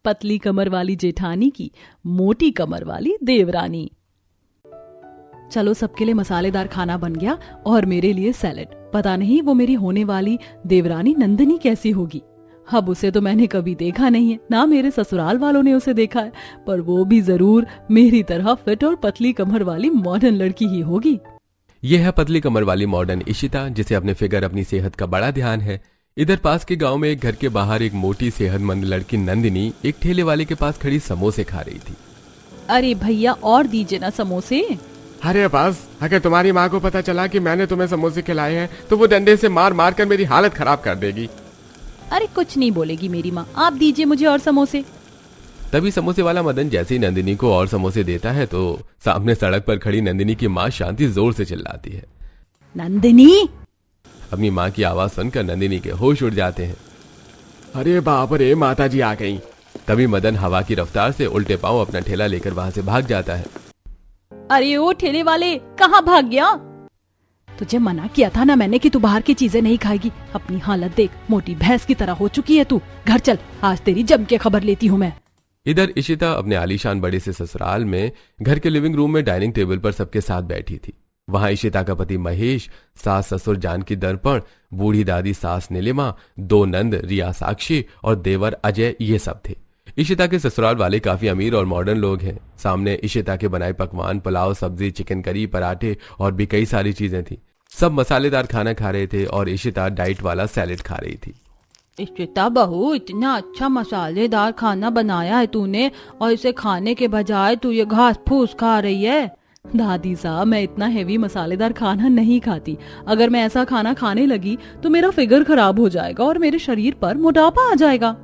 पतली कमर वाली जेठानी की मोटी कमर वाली देवरानी। चलो, सबके लिए मसालेदार खाना बन गया और मेरे लिए सैलेड। पता नहीं वो मेरी होने वाली देवरानी नंदिनी कैसी होगी। अब उसे तो मैंने कभी देखा नहीं है, ना मेरे ससुराल वालों ने उसे देखा है, पर वो भी जरूर मेरी तरह फिट और पतली कमर वाली मॉडर्न लड़की ही होगी। यह है पतली कमर वाली मॉडर्न इशिता, जिसे अपने फिगर अपनी सेहत का बड़ा ध्यान है। इधर पास के गांव में एक घर के बाहर एक मोटी सेहतमंद लड़की नंदिनी एक ठेले वाले के पास खड़ी समोसे खा रही थी। अरे भैया, और दीजिए ना समोसे। अरे बस, अगर तुम्हारी माँ को पता चला कि मैंने तुम्हें समोसे खिलाए हैं तो वो डंडे से मार मार कर मेरी हालत खराब कर देगी। अरे कुछ नहीं बोलेगी मेरी माँ, आप दीजिए मुझे और समोसे। तभी समोसे वाला मदन जैसे ही नंदिनी को और समोसे देता है तो सामने सड़क पर खड़ी नंदिनी की माँ शांति जोर से चिल्लाती है, नंदिनी। अपनी माँ की आवाज सुनकर नंदिनी के होश उड़ जाते हैं। अरे बाप रे, माता जी आ गई। तभी मदन हवा की रफ्तार से उल्टे पांव अपना ठेला लेकर वहां से भाग जाता है। अरे ओ ठेले वाले, कहाँ भाग गया? तुझे मना किया था ना मैंने कि तू बाहर की चीजें नहीं खाएगी। अपनी हालत देख, मोटी भैंस की तरह हो चुकी है तू। घर चल, आज तेरी जम के खबर लेती हूँ मैं। इधर इशिता अपने आलीशान बड़े से ससुराल में घर के लिविंग रूम में डाइनिंग टेबल पर सबके साथ बैठी थी। वहां इशिता का पति महेश, सास ससुर जानकी दर्पण, बूढ़ी दादी सास नीलिमा, दो नंद रिया साक्षी और देवर अजय, ये सब थे। इशिता के ससुराल वाले काफी अमीर और मॉडर्न लोग हैं। सामने इशिता के बनाए पकवान, पुलाव, सब्जी, चिकन करी, पराठे और भी कई सारी चीजें थी। सब मसालेदार खाना खा रहे थे और इशिता डाइट वाला सैलेड खा रही थी। इशिता बहू, इतना अच्छा मसालेदार खाना बनाया है तूने, और इसे खाने के बजाय तू ये घास फूस खा रही है। दादी साहब, मैं इतना हेवी मसालेदार खाना नहीं खाती। अगर मैं ऐसा खाना खाने लगी तो मेरा फिगर खराब हो जाएगा और मेरे शरीर पर मोटापा आ जाएगा।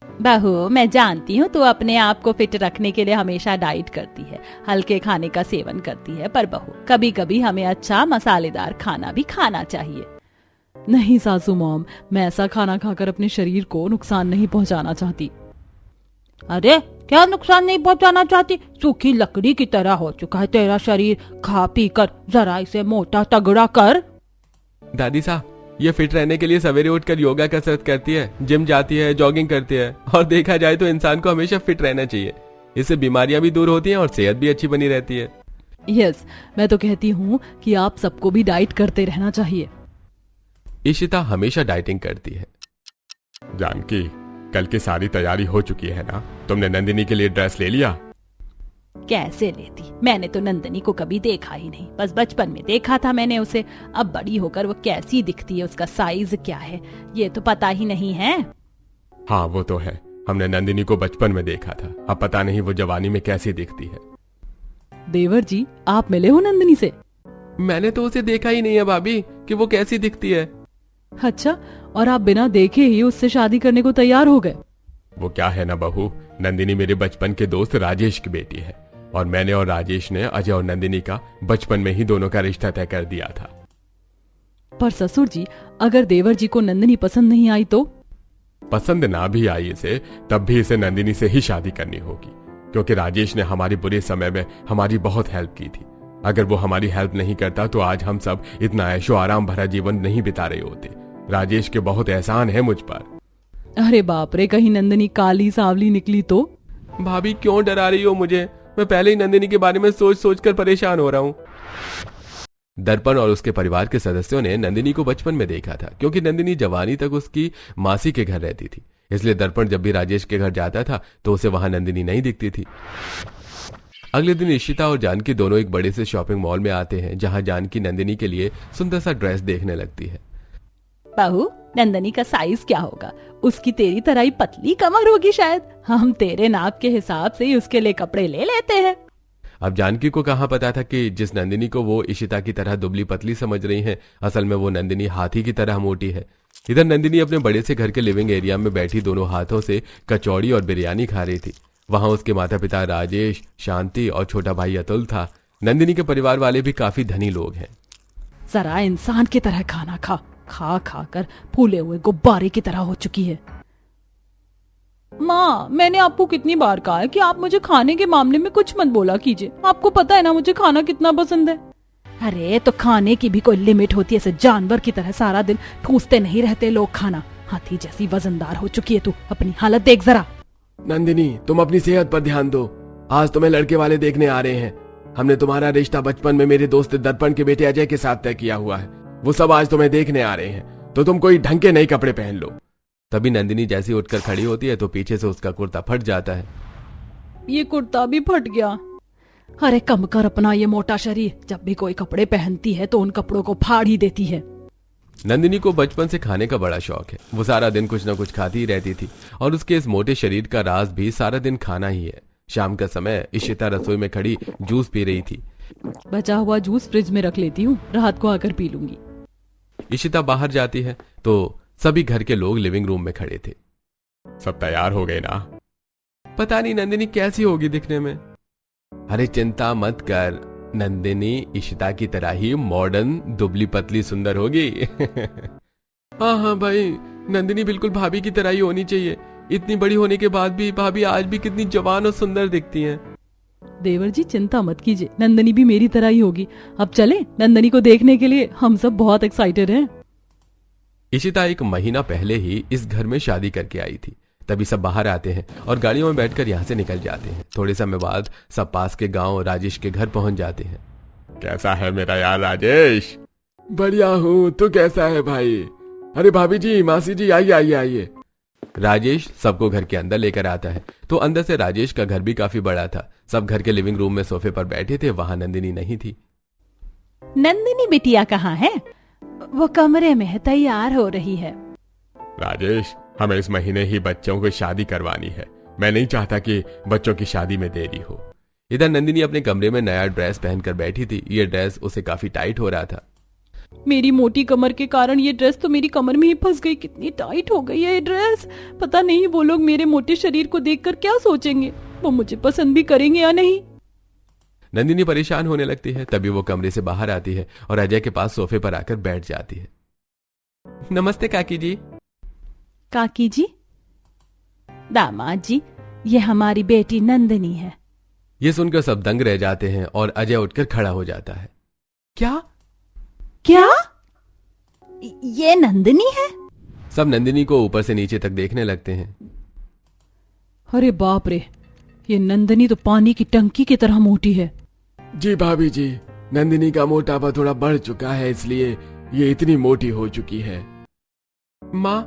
बहू, मैं जानती हूँ तू अपने आप को फिट रखने के लिए हमेशा डाइट करती है, हल्के खाने का सेवन करती है, पर बहू कभी कभी हमें अच्छा मसालेदार खाना भी खाना चाहिए। नहीं सासू मॉम, मैं ऐसा खाना खाकर अपने शरीर को नुकसान नहीं पहुँचाना चाहती। अरे क्या नुकसान नहीं पहुँचाना चाहती? सूखी लकड़ी की तरह हो चुका है तेरा शरीर। खा पी कर जरा इसे मोटा तगड़ा कर। दादी साहब, ये फिट रहने के लिए सवेरे उठकर योगा कसरत करती है, जिम जाती है, जॉगिंग करती है, और देखा जाए तो इंसान को हमेशा फिट रहना चाहिए। इससे बीमारियां भी दूर होती हैं और सेहत भी अच्छी बनी रहती है। यस, मैं तो कहती हूँ कि आप सबको भी डाइट करते रहना चाहिए। इशिता हमेशा डाइटिंग करती है। जानकी, कल की सारी तैयारी हो चुकी है ना? तुमने नंदिनी के लिए ड्रेस ले लिया? कैसे लेती, मैंने तो नंदिनी को कभी देखा ही नहीं, बस बचपन में देखा था मैंने उसे। अब बड़ी होकर वो कैसी दिखती है, उसका साइज क्या है, ये तो पता ही नहीं है। हाँ वो तो है, हमने नंदिनी को बचपन में देखा था, अब पता नहीं वो जवानी में कैसी दिखती है। देवर जी, आप मिले हो नंदिनी से? मैंने तो उसे देखा ही नहीं है भाभी कि वो कैसी दिखती है। अच्छा, और आप बिना देखे ही उससे शादी करने को तैयार हो गए? वो क्या है ना बहू, नंदिनी मेरे बचपन के दोस्त राजेश की बेटी है, और मैंने और राजेश ने अजय और नंदिनी का बचपन में ही दोनों का रिश्ता तय कर दिया था। पर ससुर जी, अगर देवर जी को नंदिनी पसंद नहीं आई तो? पसंद ना भी आई इसे, तब भी इसे नंदिनी से ही शादी करनी होगी, क्योंकि राजेश ने हमारे बुरे समय में हमारी बहुत हेल्प की थी। अगर वो हमारी हेल्प नहीं करता तो आज हम सब इतना ऐशो आराम भरा जीवन नहीं बिता रहे होते। राजेश के बहुत एहसान है मुझ पर। अरे बाप रे, कहीं नंदिनी काली सांवली निकली तो? भाभी क्यों डरा रही हो मुझे? मैं पहले ही नंदिनी के बारे में सोच सोच कर परेशान हो रहा हूँ। दर्पण और उसके परिवार के सदस्यों ने नंदिनी को बचपन में देखा था, क्योंकि नंदिनी जवानी तक उसकी मासी के घर रहती थी। इसलिए दर्पण जब भी राजेश के घर जाता था तो उसे वहां नंदिनी नहीं दिखती थी। अगले दिन इशिता और जानकी दोनों एक बड़े से शॉपिंग मॉल में आते हैं, जहां जानकी नंदिनी के लिए सुंदर सा ड्रेस देखने लगती है। बहू, नंदिनी का साइज क्या होगा? उसकी तेरी तरह ही पतली कमर होगी शायद। हम तेरे नाप के हिसाब से ही उसके लिए कपड़े ले लेते हैं। अब जानकी को कहाँ पता था कि जिस नंदिनी को वो इशिता की तरह दुबली पतली समझ रही हैं, असल में वो नंदिनी हाथी की तरह मोटी है। इधर नंदिनी अपने बड़े से घर के लिविंग एरिया में बैठी दोनों हाथों से कचौड़ी और बिरयानी खा रही थी। वहां उसके माता पिता राजेश, शांति और छोटा भाई अतुल था। नंदिनी के परिवार वाले भी काफी धनी लोग हैं। जरा इंसान की तरह खाना खा, खा खा कर फूले हुए गुब्बारे की तरह हो चुकी है। माँ, मैंने आपको कितनी बार कहा है कि आप मुझे खाने के मामले में कुछ मत बोला कीजिए। आपको पता है ना मुझे खाना कितना पसंद है। अरे तो खाने की भी कोई लिमिट होती है, ऐसे जानवर की तरह सारा दिन ठूसते नहीं रहते लोग खाना। हाथी जैसी वजनदार हो चुकी है तू, अपनी हालत देख जरा। नंदिनी, तुम अपनी सेहत पर ध्यान दो। आज तुम्हें लड़के वाले देखने आ रहे हैं। हमने तुम्हारा रिश्ता बचपन में मेरे दोस्त दर्पण के बेटे अजय के साथ तय किया हुआ है। वो सब आज तुम्हें देखने आ रहे हैं, तो तुम कोई ढंग के नए कपड़े पहन लो। तभी नंदिनी जैसी उठकर खड़ी होती है तो पीछे से उसका कुर्ता फट जाता है। ये कुर्ता भी फट गया। अरे कम कर अपना ये मोटा शरीर, जब भी कोई कपड़े पहनती है तो उन कपड़ों को फाड़ ही देती है। नंदिनी को बचपन से खाने का बड़ा शौक है। वो सारा दिन कुछ न कुछ खाती ही रहती थी और उसके इस मोटे शरीर का राज भी सारा दिन खाना ही है। शाम का समय इशिता रसोई में खड़ी जूस पी रही थी। बचा हुआ जूस फ्रिज में रख लेती हूँ, रात को आकर पी लूंगी। इशिता बाहर जाती है तो सभी घर के लोग लिविंग रूम में खड़े थे। सब तैयार हो गए ना? पता नहीं नंदिनी कैसी होगी दिखने में। अरे चिंता मत कर, नंदिनी इशिता की तरह ही मॉडर्न दुबली पतली सुंदर होगी। हाँ हाँ भाई, नंदिनी बिल्कुल भाभी की तरह ही होनी चाहिए। इतनी बड़ी होने के बाद भी भाभी आज भी कितनी जवान और सुंदर दिखती हैं। देवर जी चिंता मत कीजिए, नंदनी भी मेरी तरह ही होगी। अब चले नंदनी को देखने के लिए, हम सब बहुत एक्साइटेड हैं। इशिता 1 महीना पहले ही इस घर में शादी करके आई थी। तभी सब बाहर आते हैं और गाड़ियों में बैठकर यहाँ से निकल जाते हैं। थोड़े समय बाद सब पास के गांव राजेश के घर पहुंच जाते हैं। कैसा है मेरा यार राजेश? बढ़िया हूँ, तू कैसा है भाई? अरे भाभी जी, मासी जी, आइए आइए आइए। राजेश सबको घर के अंदर लेकर आता है। तो अंदर से राजेश का घर भी काफी बड़ा था। सब घर के लिविंग रूम में सोफे पर बैठे थे। वहां नंदिनी नहीं थी। नंदिनी बिटिया कहाँ है? वो कमरे में है, तैयार हो रही है। राजेश, हमें इस महीने ही बच्चों को शादी करवानी है। मैं नहीं चाहता कि बच्चों की शादी में देरी हो। इधर नंदिनी अपने कमरे में नया ड्रेस पहनकर बैठी थी। ये ड्रेस उसे काफी टाइट हो रहा था। मेरी मोटी कमर के कारण ये ड्रेस तो मेरी कमर में ही फंस गई। कितनी टाइट हो गई है ये ड्रेस। पता नहीं वो लोग मेरे मोटे शरीर को देखकर क्या सोचेंगे, वो मुझे पसंद भी करेंगे या नहीं। नंदिनी परेशान होने लगती है। तभी वो कमरे से बाहर आती है और अजय के पास सोफे पर आकर बैठ जाती है। नमस्ते काकी जी। काकी जी? दामाद जी, ये हमारी बेटी नंदिनी है। ये सुनकर सब दंग रह जाते हैं और अजय उठकर खड़ा हो जाता है। क्या क्या ये नंदिनी है? सब नंदिनी को ऊपर से नीचे तक देखने लगते हैं। अरे बाप रे, ये नंदिनी तो पानी की टंकी की तरह मोटी है। जी भाभी जी, नंदिनी का मोटापा थोड़ा बढ़ चुका है, इसलिए ये इतनी मोटी हो चुकी है। माँ,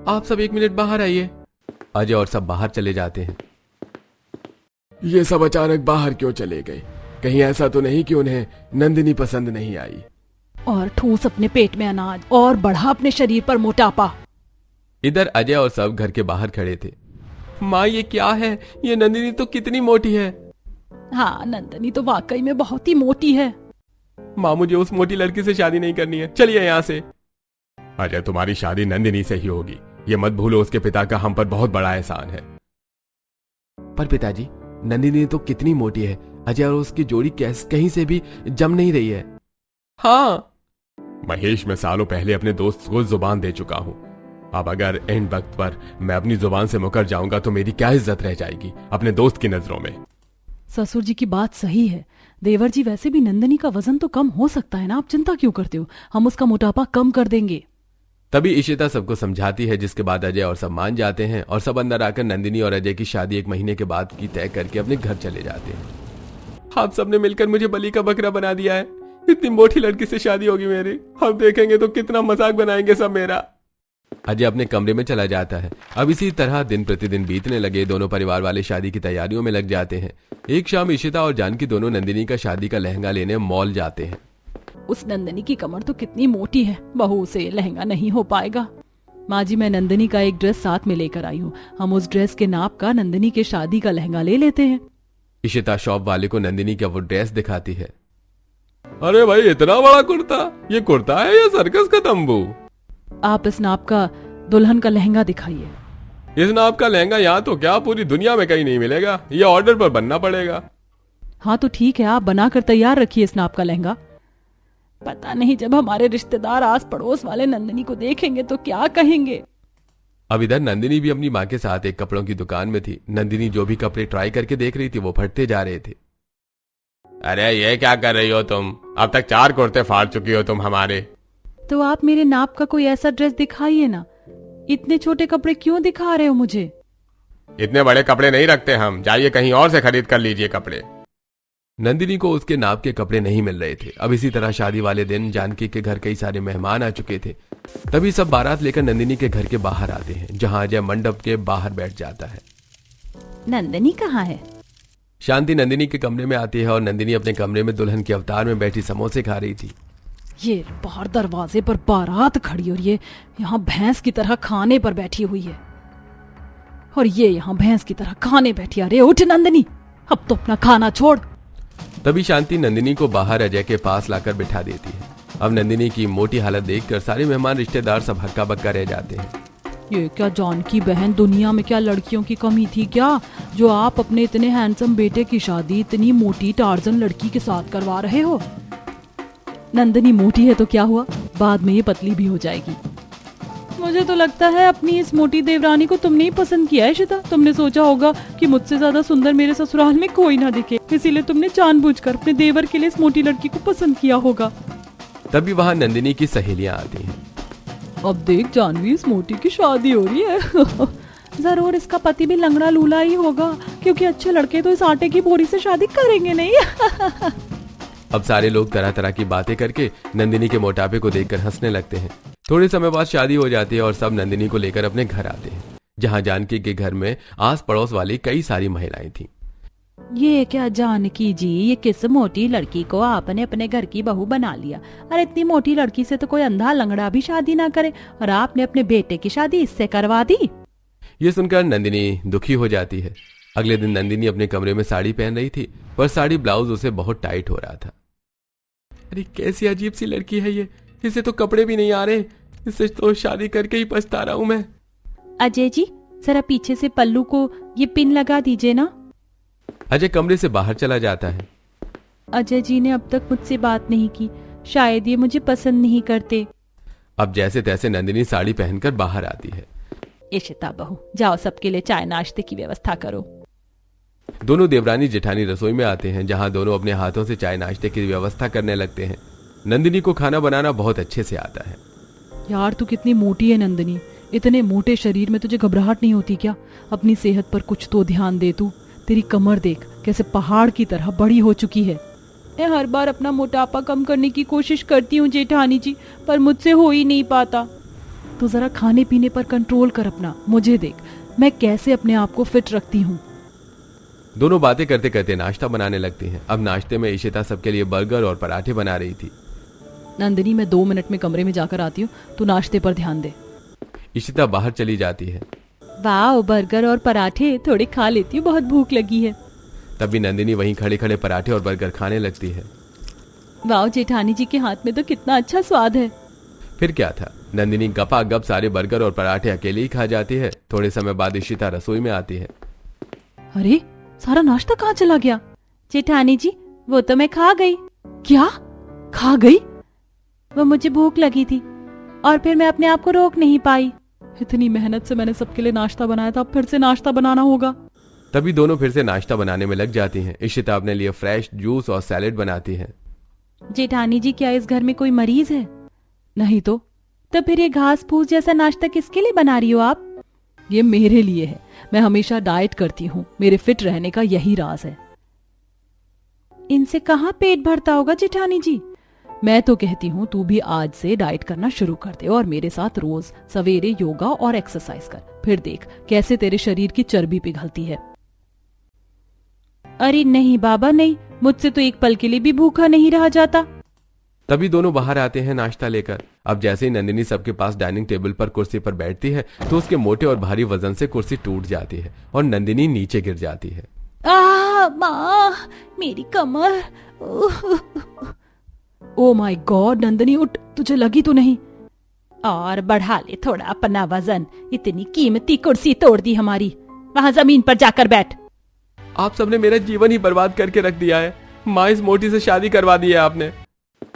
आप सब 1 मिनट बाहर आइए। अजय और सब बाहर चले जाते हैं। ये सब अचानक बाहर क्यों चले गए? कहीं ऐसा तो नहीं कि उन्हें नंदिनी पसंद नहीं आई? और ठूस अपने पेट में अनाज और बढ़ा अपने शरीर पर मोटापा। इधर अजय और सब घर के बाहर खड़े थे। माँ, ये क्या है? ये नंदिनी तो कितनी मोटी है। हाँ, नंदिनी तो वाकई में बहुत ही मोटी है। माँ, मुझे उस मोटी लड़की से शादी नहीं करनी है। चलिए यहाँ से। अजय, तुम्हारी शादी नंदिनी से ही होगी। ये मत भूलो, उसके पिता का हम पर बहुत बड़ा एहसान है। पर पिताजी, नंदिनी तो कितनी मोटी है। अजय और उसकी जोड़ी कहीं से भी जम नहीं रही है। हाँ महेश, मैं सालों पहले अपने दोस्त को जुबान दे चुका हूँ। अब अगर एंड वक्त पर मैं अपनी जुबान से मुकर जाऊंगा तो मेरी क्या इज्जत रह जाएगी अपने दोस्त की नजरों में। ससुर जी की बात सही है। देवर जी, वैसे भी नंदिनी का वजन तो कम हो सकता है ना, आप चिंता क्यों करते हो? हम उसका मोटापा कम कर देंगे। तभी इशिता सबको समझाती है, जिसके बाद अजय और सब मान जाते हैं और सब अंदर आकर नंदिनी और अजय की शादी 1 महीने के बाद की तय करके अपने घर चले जाते हैं। आप सबने मिलकर मुझे बलि का बकरा बना दिया है। इतनी मोटी लड़की से शादी होगी मेरी। हम देखेंगे तो कितना मजाक बनाएंगे सब मेरा। अजय अपने कमरे में चला जाता है। अब इसी तरह दिन प्रतिदिन बीतने लगे। दोनों परिवार वाले शादी की तैयारियों में लग जाते हैं। एक शाम इशिता और जानकी दोनों नंदिनी का शादी का लहंगा लेने मॉल जाते हैं। उस नंदिनी की कमर तो कितनी मोटी है, बहू से लहंगा नहीं हो पाएगा। माँ जी, मैं नंदिनी का एक ड्रेस साथ में लेकर आई हूँ। हम उस ड्रेस के नाप का नंदिनी के शादी का लहंगा ले लेते हैं। इशिता शॉप वाले को नंदिनी का वो ड्रेस दिखाती है। अरे भाई, इतना बड़ा कुर्ता! ये कुर्ता है या सर्कस का तंबू? आप इस नाप का दुल्हन का लहंगा दिखाइए। इस नाप का लहंगा यहाँ तो क्या पूरी दुनिया में कहीं नहीं मिलेगा। ये ऑर्डर पर बनना पड़ेगा। हाँ तो ठीक है, आप बनाकर तैयार रखिए इस नाप का लहंगा। पता नहीं जब हमारे रिश्तेदार आस पड़ोस वाले नंदिनी को देखेंगे तो क्या कहेंगे। अब इधर नंदिनी भी अपनी माँ के साथ एक कपड़ों की दुकान में थी। नंदिनी जो भी कपड़े ट्राई करके देख रही थी वो फटते जा रहे थे। अरे ये क्या कर रही हो तुम? अब तक 4 कुर्ते फाड़ चुकी हो तुम हमारे। तो आप मेरे नाप का कोई ऐसा ड्रेस दिखाइए ना। इतने छोटे कपड़े क्यों दिखा रहे हो मुझे? इतने बड़े कपड़े नहीं रखते हम, जाइए कहीं और से खरीद कर लीजिए कपड़े। नंदिनी को उसके नाप के कपड़े नहीं मिल रहे थे। अब इसी तरह शादी वाले दिन जानकी के घर कई सारे मेहमान आ चुके थे। तभी सब बारात लेकर नंदिनी के घर के बाहर आते हैं, जहां अजय मंडप के बाहर बैठ जाता है। नंदिनी कहाँ है? शांति नंदिनी के कमरे में आती है और नंदिनी अपने कमरे में दुल्हन के अवतार में बैठी समोसे खा रही थी। ये बाहर दरवाजे पर बारात खड़ी और ये यहाँ भैंस की तरह खाने पर बैठी हुई है, और ये यहाँ भैंस की तरह खाने बैठी। अरे उठ नंदिनी, अब तो अपना खाना छोड़। तभी शांति नंदिनी को बाहर अजय के पास लाकर बिठा देती है। अब नंदिनी की मोटी हालत देखकर सारे मेहमान रिश्तेदार सब हक्का बक्का रह जाते हैं। ये क्या जानकी बहन, दुनिया में क्या लड़कियों की कमी थी क्या, जो आप अपने इतने हैंडसम बेटे की शादी इतनी मोटी टार्जन लड़की के साथ करवा रहे हो? नंदिनी मोटी है तो क्या हुआ, बाद में ये पतली भी हो जाएगी। मुझे तो लगता है अपनी इस मोटी देवरानी को तुमने ही पसंद किया है शिता। तुमने सोचा होगा कि मुझसे ज्यादा सुंदर मेरे ससुराल में कोई ना दिखे, इसीलिए तुमने जानबूझकर अपने देवर के लिए इस मोटी लड़की को पसंद किया होगा। तभी वहां नंदिनी की सहेलियां आती हैं। अब देख जानवी, इस मोटी की शादी हो रही है। जरूर इसका पति भी लंगड़ा लूला ही होगा, क्योंकि अच्छे लड़के तो इस आटे की बोरी से शादी करेंगे नहीं। अब सारे लोग तरह तरह की बातें करके नंदिनी के मोटापे को देखकर हंसने लगते हैं। थोड़े समय बाद शादी हो जाती है और सब नंदिनी को लेकर अपने घर आते हैं, जहां जानकी के घर में आस पड़ोस वाली कई सारी महिलाएं थीं। ये क्या जानकी जी, ये किस मोटी लड़की को आपने अपने घर की बहू बना लिया? अरे इतनी मोटी लड़की से तो कोई अंधा लंगड़ा भी शादी ना करे, और आपने अपने बेटे की शादी इससे करवा दी। ये सुनकर नंदिनी दुखी हो जाती है। अगले दिन नंदिनी अपने कमरे में साड़ी पहन रही थी, पर साड़ी ब्लाउज उसे बहुत टाइट हो रहा था। अरे कैसी अजीब सी लड़की है ये, इसे तो कपड़े भी नहीं आ रहे, इससे तो शादी करके ही पछता रहा हूं मैं। अजय जी, जरा पीछे से पल्लू को ये पिन लगा दीजिए ना। अजय कमरे से बाहर चला जाता है। अजय जी ने अब तक मुझसे बात नहीं की, शायद ये मुझे पसंद नहीं करते। अब जैसे तैसे नंदिनी साड़ी पहनकर बाहर आती है। इशिता बहू, जाओ सबके लिए चाय नाश्ते की व्यवस्था करो। दोनों देवरानी जेठानी रसोई में आते हैं, जहां दोनों अपने हाथों से चाय नाश्ते की व्यवस्था करने लगते हैं। नंदिनी को खाना बनाना बहुत अच्छे से आता है। यार तू कितनी मोटी है नंदिनी, इतने मोटे शरीर में तुझे घबराहट नहीं होती क्या? अपनी सेहत पर कुछ तो ध्यान दे तू। तेरी कमर देख कैसे पहाड़ की तरह बड़ी हो चुकी है। मैं हर बार अपना मोटापा कम करने की कोशिश करती हूँ जेठानी जी, पर मुझसे हो ही नहीं पाता। तो जरा खाने पीने पर कंट्रोल कर अपना, मुझे देख मैं कैसे अपने आप को फिट रखती हूँ। दोनों बातें करते करते नाश्ता बनाने लगती हैं। अब नाश्ते में इशिता सबके लिए बर्गर और पराठे बना रही थी। नंदिनी, मैं 2 मिनट में कमरे में जाकर आती हूँ, तू नाश्ते पर ध्यान दे। इशिता बाहर चली जाती है। वाह, बर्गर और पराठे थोड़े खा लेती हूँ, बहुत भूख लगी है। तभी नंदिनी वहीं खड़े खड़े पराठे और बर्गर खाने लगती है। वाह, जेठानी जी के हाथ में तो कितना अच्छा स्वाद है। फिर क्या था, नंदिनी गपा गप सारे बर्गर और पराठे अकेले ही खा जाती है। थोड़े समय बाद इशिता रसोई में आती है। अरे सारा नाश्ता कहाँ चला गया? जेठानी जी, वो तो मैं खा गई। क्या खा गई? वो मुझे भूख लगी थी और फिर मैं अपने आप को रोक नहीं पाई। इतनी मेहनत से मैंने सबके लिए नाश्ता बनाया था, अब फिर से नाश्ता बनाना होगा। तभी दोनों फिर से नाश्ता बनाने में लग जाती हैं। इशिता अपने लिए फ्रेश जूस और सैलेड बनाती है। जेठानी जी, क्या इस घर में कोई मरीज है? नहीं तो फिर ये घास फूस जैसा नाश्ता किसके लिए बना रही हो आप? ये मेरे लिए है, मैं हमेशा डाइट करती हूँ, मेरे फिट रहने का यही राज है। इनसे कहाँ पेट भरता होगा जेठानी जी? मैं तो कहती हूँ तू भी आज से डाइट करना शुरू कर दे और मेरे साथ रोज सवेरे योगा और एक्सरसाइज कर, फिर देख कैसे तेरे शरीर की चर्बी पिघलती है। अरे नहीं बाबा नहीं, मुझसे तो एक पल के लिए भी भूखा नहीं रहा जाता। तभी दोनों बाहर आते हैं नाश्ता लेकर। अब जैसे ही नंदिनी सबके पास डाइनिंग टेबल पर कुर्सी पर बैठती है तो उसके मोटे और भारी वजन से कुर्सी टूट जाती है और नंदिनी नीचे गिर जाती है। माँ, मेरी कमर। ओ माय गॉड नंदिनी, उठ, तुझे लगी तो नहीं? और बढ़ा ले थोड़ा अपना वजन, इतनी कीमती कुर्सी तोड़ दी हमारी। वहां जमीन पर जाकर बैठ। आप सबने मेरा जीवन ही बर्बाद करके रख दिया है। माँ, इस मोटी से शादी करवा दी है आपने।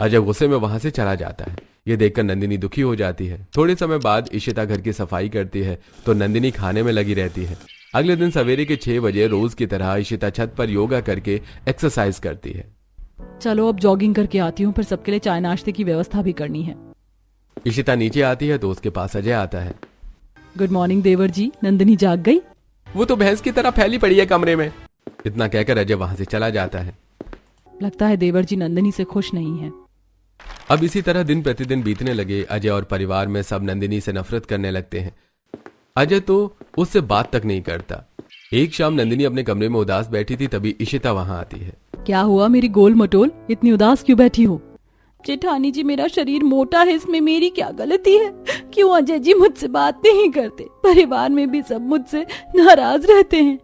अजय गुस्से में वहां से चला जाता है। ये देखकर नंदिनी दुखी हो जाती है। थोड़े समय बाद इशिता घर की सफाई करती है तो नंदिनी खाने में लगी रहती है। अगले दिन सवेरे के 6 बजे रोज की तरह इशिता छत पर योगा करके एक्सरसाइज करती है। चलो अब जॉगिंग करके आती हूँ, फिर सबके लिए चाय नाश्ते की व्यवस्था भी करनी है। इशिता नीचे आती है तो उसके पास अजय आता है। गुड मॉर्निंग देवर जी, नंदिनी जाग गई? वो तो भैंस की तरह फैली पड़ी है कमरे में। इतना कहकर अजय वहां से चला जाता है। लगता है देवर जी नंदिनी से खुश नहीं है। अब इसी तरह दिन प्रतिदिन बीतने लगे। अजय और परिवार में सब नंदिनी से नफरत करने लगते हैं। अजय तो उससे बात तक नहीं करता। एक शाम नंदिनी अपने कमरे में उदास बैठी थी, तभी इशिता वहां आती है। क्या हुआ मेरी गोल मटोल, इतनी उदास क्यों बैठी हो? जेठानी जी, मेरा शरीर मोटा है, इसमें मेरी क्या गलती है? क्यों अजय जी मुझसे बात नहीं करते? परिवार में भी सब मुझसे नाराज रहते हैं।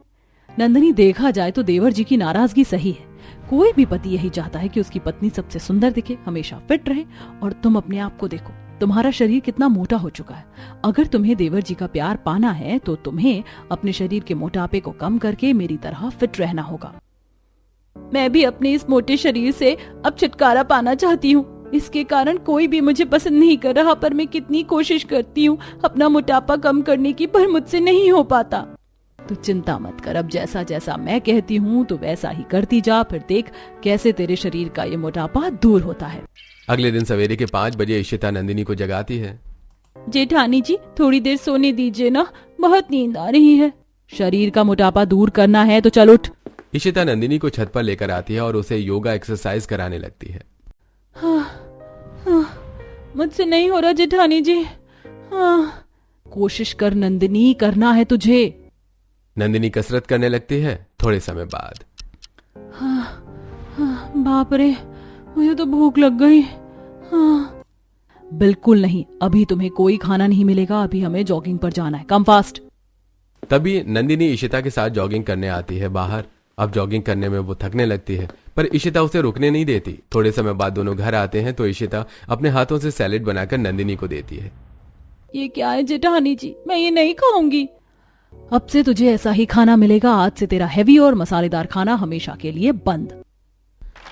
नंदिनी, देखा जाए तो देवर जी की नाराजगी सही है। कोई भी पति यही चाहता है कि उसकी पत्नी सबसे सुंदर दिखे, हमेशा फिट रहे। और तुम अपने आप को देखो, तुम्हारा शरीर कितना मोटा हो चुका है। अगर तुम्हें देवर जी का प्यार पाना है तो तुम्हें अपने शरीर के मोटापे को कम करके मेरी तरह फिट रहना होगा। मैं भी अपने इस मोटे शरीर से अब छुटकारा पाना चाहती हूँ। इसके कारण कोई भी मुझे पसंद नहीं कर रहा, पर मैं कितनी कोशिश करती हूँ अपना मोटापा कम करने की, पर मुझसे नहीं हो पाता। तो चिंता मत कर, अब जैसा जैसा मैं कहती हूँ तो वैसा ही करती जा, फिर देख कैसे तेरे शरीर का ये मोटापा दूर होता है। अगले दिन सवेरे के 5 बजे इशिता नंदिनी को जगाती है। जेठानी जी, थोड़ी देर सोने दीजिए ना, बहुत नींद आ रही है। शरीर का मोटापा दूर करना है तो चल उठ। इशिता नंदिनी को छत पर लेकर आती है और उसे योगा एक्सरसाइज कराने लगती है। मुझसे नहीं हो रहा जेठानी जी। कोशिश कर नंदिनी, करना है तुझे। नंदिनी कसरत करने लगती है। थोड़े समय बाद बाप रे, मुझे तो भूख लग गई। बिल्कुल नहीं, अभी तुम्हें कोई खाना नहीं मिलेगा, अभी हमें जॉगिंग पर जाना है, कम फास्ट। तभी नंदिनी इशिता के साथ जॉगिंग करने आती है बाहर। अब जॉगिंग करने में वो थकने लगती है, पर इशिता उसे रुकने नहीं देती। थोड़े समय बाद दोनों घर आते हैं तो इशिता अपने हाथों से सैलेड बनाकर नंदिनी को देती है। ये क्या है जेठानी जी, मैं ये नहीं खाऊंगी। अब से तुझे ऐसा ही खाना मिलेगा। आज से तेरा हैवी और मसालेदार खाना हमेशा के लिए बंद।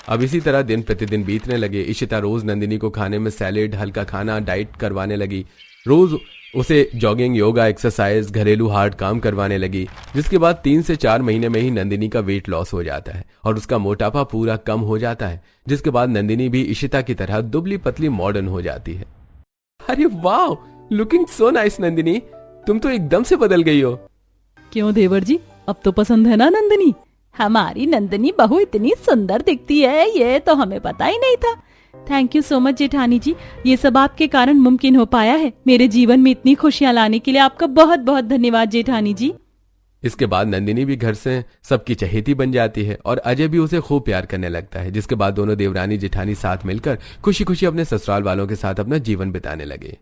अब इसी तरह दिन प्रतिदिन बीतने लगे। इशिता रोज नंदिनी को खाने में सैलेड, हल्का खाना, डाइट करवाने लगी। रोज उसे जॉगिंग, योगा, एक्सरसाइज, घरेलू हार्ड काम करवाने लगी, जिसके बाद 3 से 4 महीने में ही नंदिनी का वेट लॉस हो जाता है और उसका मोटापा पूरा कम हो जाता है, जिसके बाद नंदिनी भी इशिता की तरह दुबली पतली मॉडर्न हो जाती है। अरे वाह, लुकिंग सो नाइस नंदिनी, तुम तो एकदम से बदल गई हो। क्यों देवर जी, अब तो पसंद है ना नंदिनी? हमारी नंदिनी बहू इतनी सुंदर दिखती है, ये तो हमें पता ही नहीं था। थैंक यू सो मच जेठानी जी, ये सब आपके कारण मुमकिन हो पाया है। मेरे जीवन में इतनी खुशियां लाने के लिए आपका बहुत बहुत धन्यवाद जेठानी जी। इसके बाद नंदिनी भी घर से सबकी चहेती बन जाती है और अजय भी उसे खूब प्यार करने लगता है, जिसके बाद दोनों देवरानी जेठानी साथ मिलकर खुशी खुशी अपने ससुराल वालों के साथ अपना जीवन बिताने लगे।